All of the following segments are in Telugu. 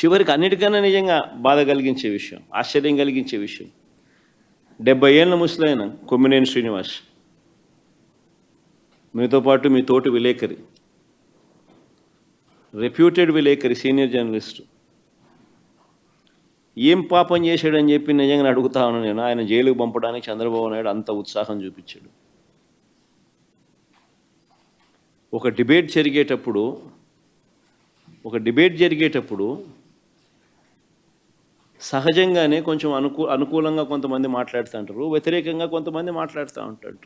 చివరికి అన్నిటికన్నా నిజంగా బాధ కలిగించే విషయం, ఆశ్చర్యం కలిగించే విషయం, 70 ఏళ్ళ ముసలైన కొమ్మినేని శ్రీనివాస్, మీతో పాటు మీ తోటి విలేకరి, రెప్యూటెడ్ విలేకరి, సీనియర్ జర్నలిస్టు, ఏం పాపం చేశాడని చెప్పి నిజంగా అడుగుతా ఉన్నాను నేను. ఆయన జైలుకు పంపడానికి చంద్రబాబు నాయుడు అంత ఉత్సాహం చూపించాడు. ఒక డిబేట్ జరిగేటప్పుడు సహజంగానే కొంచెం అనుకూలంగా కొంతమంది మాట్లాడుతూ ఉంటారు, వ్యతిరేకంగా కొంతమంది మాట్లాడుతూ ఉంటారు.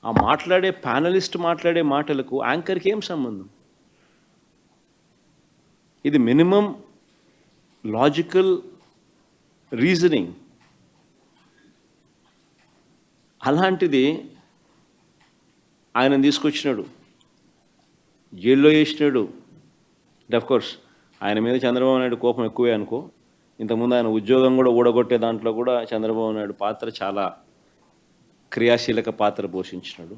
ఆ మాట్లాడే ప్యానలిస్ట్ మాట్లాడే మాటలకు యాంకర్కి ఏం సంబంధం? ఇది మినిమం లాజికల్ రీజనింగ్. అలాంటిది ఆయన తీసుకొచ్చినాడు, జైల్లో వేసినాడు. కోర్స్ ఆయన మీద చంద్రబాబు నాయుడు కోపం ఎక్కువే అనుకో. ఇంతకుముందు ఆయన ఉద్యోగం కూడా ఊడగొట్టే దాంట్లో కూడా చంద్రబాబు నాయుడు పాత్ర చాలా క్రియాశీలక పాత్ర పోషించినాడు.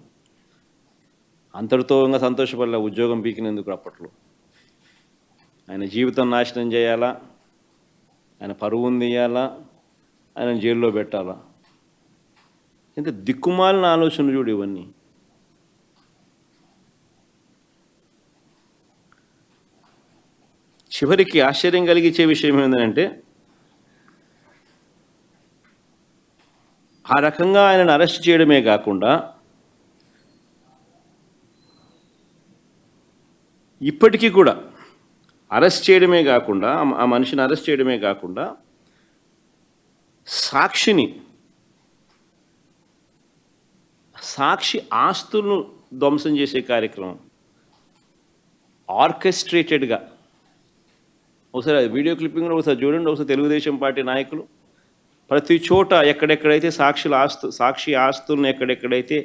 అంతటితో ఇంకా సంతోషపడలే ఉద్యోగం పీకినందుకు. అప్పట్లో ఆయన జీవితం నాశనం చేయాలా, ఆయన పరువును తీయాలా, ఆయన జైల్లో పెట్టాలా? ఇంత దిక్కుమాలిన ఆలోచన చూడు ఇవన్నీ. చివరికి ఆశ్చర్యం కలిగించే విషయం ఏంటంటే, ఆ రకంగా ఆయనను అరెస్ట్ చేయడమే కాకుండా ఇప్పటికీ కూడా అరెస్ట్ చేయడమే కాకుండా ఆ మనిషిని అరెస్ట్ చేయడమే కాకుండా సాక్షి ఆస్తులను ధ్వంసం చేసే కార్యక్రమం ఆర్కెస్ట్రేటెడ్గా. ఒకసారి వీడియో క్లిప్పింగ్లో ఒకసారి చూడండి. ఒకసారి తెలుగుదేశం పార్టీ నాయకులు ప్రతి చోట ఎక్కడెక్కడైతే సాక్షి ఆస్తులను ఎక్కడెక్కడైతే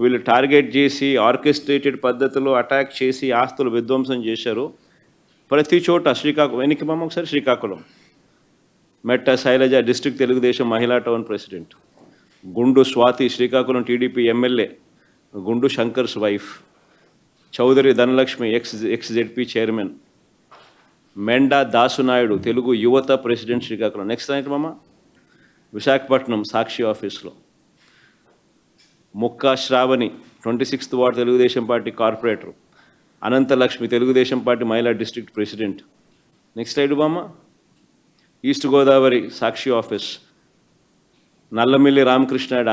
వీళ్ళు టార్గెట్ చేసి ఆర్కెస్ట్రేటెడ్ పద్ధతిలో అటాక్ చేసి ఆస్తులు విధ్వంసం చేశారో ప్రతి చోట శ్రీకాకుళం, ఒకసారి శ్రీకాకుళం మెట్ట శైలజ డిస్ట్రిక్ట్ తెలుగుదేశం మహిళా టౌన్ ప్రెసిడెంట్, గుండు Swathi Srikakulam TDP MLA, Gundu Shankar's wife, Chowdary Dhanalakshmi ex ZP chairman, Menda Dasunaidu Telugu Yuvatha president Srikakulam. Next night Visakhapatnam Sakshi ఆఫీస్లో Mukka Sravani 26th ward Telugu Desam party corporator, Ananthalakshmi Telugu Desam party మహిళా district president. Next slide east Godavari Sakshi office Nallamilli Ramakrishnayudu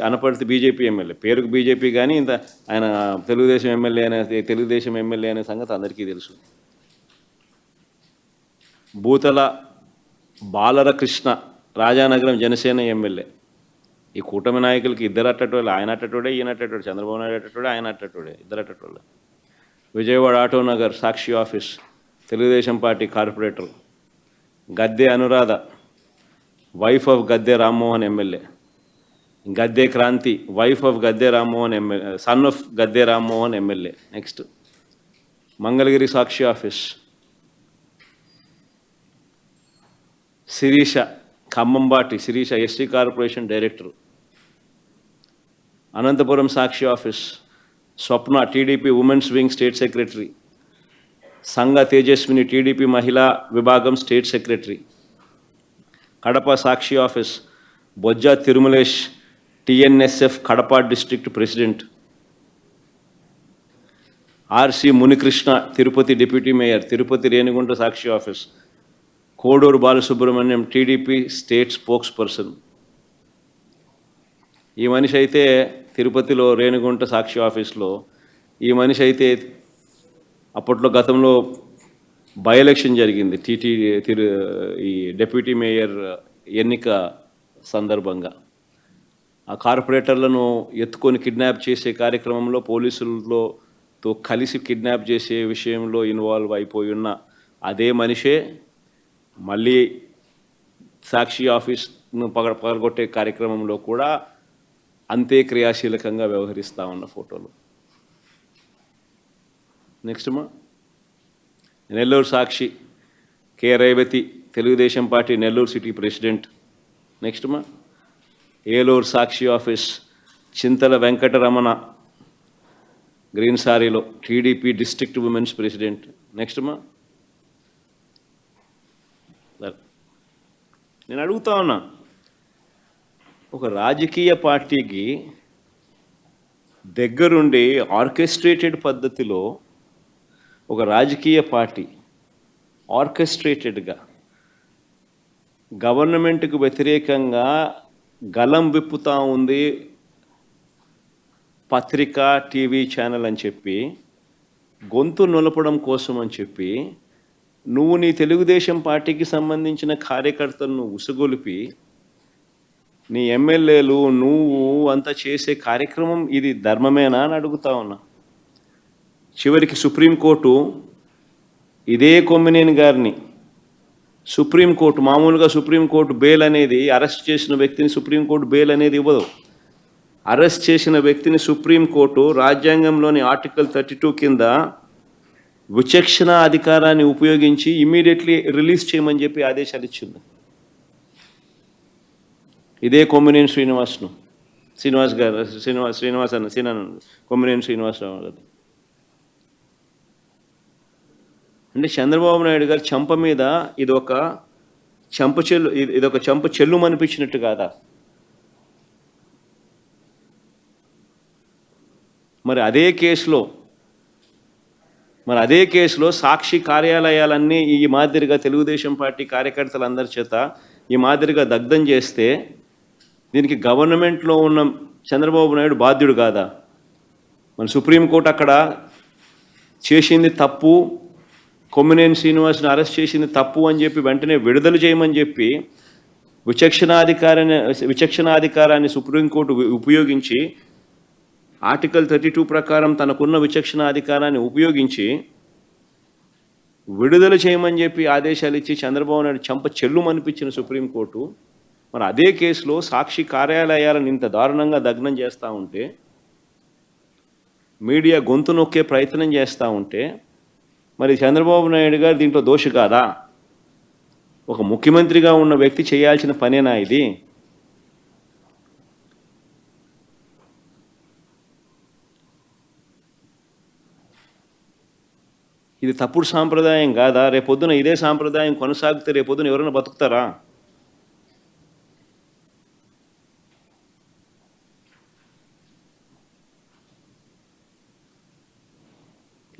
Anaparthi BJP MLA, పేరుకు బీజేపీ కానీ ఇంత ఆయన తెలుగుదేశం ఎమ్మెల్యే అనే సంగతి అందరికీ తెలుసు. బూతల బాలర కృష్ణ రాజానగరం జనసేన ఎమ్మెల్యే. ఈ కూటమి నాయకులకి ఇద్దరు అట్టటోళ్ళు, ఆయన అట్టటోడే ఈయన అట్టటోడే, చంద్రబాబు నాయుడు అట్టటోడే ఆయన అట్టటోడే, ఇద్దరు అట్టటోళ్ళే. Vijayawada Autonagar Sakshi office Telugu Desam party corporator Gadde Anuradha wife of Gadde Rammohan MLA, Gadde Kranthi wife of Gadde Rammohan MLA, son of Gadde Rammohan MLA. Next Mangalagiri Sakshi office Sirisha Khammambati Sirisha ST corporation director. Anantapuram Sakshi office Swapna TDP women's wing state secretary, Sangha Tejaswini TDP మహిళా విభాగం state secretary. Kadapa Sakshi office Bojja Tirumalesh TNSF Kadapa district president. RC Munikrishna Tirupati deputy mayor, Tirupati Renigunta Sakshi office Koduru Balasubrahmanyam TDP state spokesperson. ఈ మనిషి అయితే తిరుపతిలో రేణిగుంట సాక్షి ఆఫీస్లో ఈ మనిషి అయితే అప్పట్లో గతంలో బై ఎలక్షన్ జరిగింది ఈ డిప్యూటీ మేయర్ ఎన్నిక సందర్భంగా. ఆ కార్పొరేటర్లను ఎత్తుకొని కిడ్నాప్ చేసే కార్యక్రమంలో పోలీసులతో కలిసి కిడ్నాప్ చేసే విషయంలో ఇన్వాల్వ్ అయిపోయి ఉన్న అదే మనిషే మళ్ళీ సాక్షి ఆఫీస్ను పగలగొట్టే కార్యక్రమంలో కూడా అంతే క్రియాశీలకంగా వ్యవహరిస్తూ ఉన్న ఫోటోలు. Next Nellore Sakshi K Revathi Telugu Desam party Nellore city president. Next Eluru Sakshi office Chintala Venkataramana green సారీలో TDP district women's president. Next నేను అడుగుతా ఉన్నా, ఒక రాజకీయ పార్టీకి దగ్గరుండి ఆర్కెస్ట్రేటెడ్ పద్ధతిలో ఒక రాజకీయ పార్టీ ఆర్కెస్ట్రేటెడ్గా గవర్నమెంట్కు వ్యతిరేకంగా గలం విప్పుతూ ఉంది పత్రిక టీవీ ఛానల్ అని చెప్పి, గొంతు నొలపడం కోసం అని చెప్పి నువ్వు నీ తెలుగుదేశం పార్టీకి సంబంధించిన కార్యకర్తలను ఉసుగొలిపి నీ ఎమ్మెల్యేలు నువ్వు అంతా చేసే కార్యక్రమం ఇది ధర్మమేనా అని అడుగుతా ఉన్నా. చివరికి సుప్రీంకోర్టు ఇదే కొమ్మినేని గారిని సుప్రీంకోర్టు, మామూలుగా సుప్రీంకోర్టు బెయిల్ అనేది అరెస్ట్ చేసిన వ్యక్తిని సుప్రీంకోర్టు బెయిల్ అనేది ఇవ్వదు. అరెస్ట్ చేసిన వ్యక్తిని సుప్రీంకోర్టు రాజ్యాంగంలోని ఆర్టికల్ 32 కింద విచక్షణ అధికారాన్ని ఉపయోగించి ఇమ్మీడియట్లీ రిలీజ్ చేయమని చెప్పి ఆదేశాలు ఇచ్చింది. ఇదే కొమ్మినేని కొమ్మినేని శ్రీనివాసరావు గారు. అంటే చంద్రబాబు నాయుడు గారు చెంప మీద ఇదొక చెంప చెల్లు అనిపించినట్టు కాదా? మరి అదే కేసులో సాక్షి కార్యాలయాలన్నీ ఈ మాదిరిగా తెలుగుదేశం పార్టీ కార్యకర్తలందరి చేత ఈ మాదిరిగా దగ్ధం చేస్తే దీనికి గవర్నమెంట్లో ఉన్న చంద్రబాబు నాయుడు బాధ్యుడు కాదా? మన సుప్రీంకోర్టు అక్కడ చేసింది తప్పు, కొమ్మినేని శ్రీనివాస్ని అరెస్ట్ చేసింది తప్పు అని చెప్పి వెంటనే విడుదల చేయమని చెప్పి విచక్షణాధికారాన్ని సుప్రీంకోర్టు ఉపయోగించి ఆర్టికల్ 32 ప్రకారం తనకున్న విచక్షణాధికారాన్ని ఉపయోగించి విడుదల చేయమని చెప్పి ఆదేశాలు ఇచ్చి చంద్రబాబు నాయుడు చెంప చెల్లుమనిపించిన సుప్రీంకోర్టు మరి అదే కేసులో సాక్షి కార్యాలయాలను ఇంత దారుణంగా దగ్నం చేస్తూ ఉంటే, మీడియా గొంతు నొక్కే ప్రయత్నం చేస్తూ ఉంటే మరి చంద్రబాబు నాయుడు గారు దీంట్లో దోషి కాదా? ఒక ముఖ్యమంత్రిగా ఉన్న వ్యక్తి చేయాల్సిన పనేనా ఇది? ఇది తప్పుడు సాంప్రదాయం కాదా? రేపొద్దున ఇదే సాంప్రదాయం కొనసాగితే రేపొద్దున ఎవరైనా బతుకుతారా?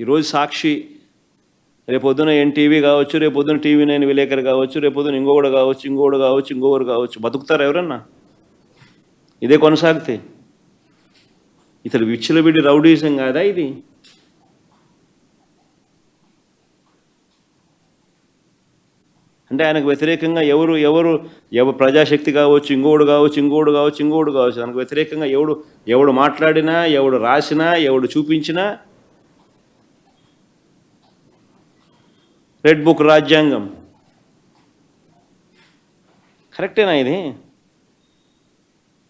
ఈరోజు సాక్షి, రేపొద్దున ఎన్టీవీ కావచ్చు, రేపొద్దున TV9 విలేకరు కావచ్చు, రేపొద్దున ఇంకొకటి కావచ్చు, బతుకుతారా ఎవరన్నా ఇదే కొనసాగితే? ఇతడు విచ్చలవిడి రౌడీజం కాదా ఇది? అంటే ఆయనకు వ్యతిరేకంగా ఎవరు ప్రజాశక్తి కావచ్చు, ఇంకోడు కావచ్చు, ఆయనకు వ్యతిరేకంగా ఎవడు మాట్లాడినా, ఎవడు రాసినా, ఎవడు చూపించినా రెడ్ బుక్ రాజ్యాంగం కరెక్టేనా ఇది?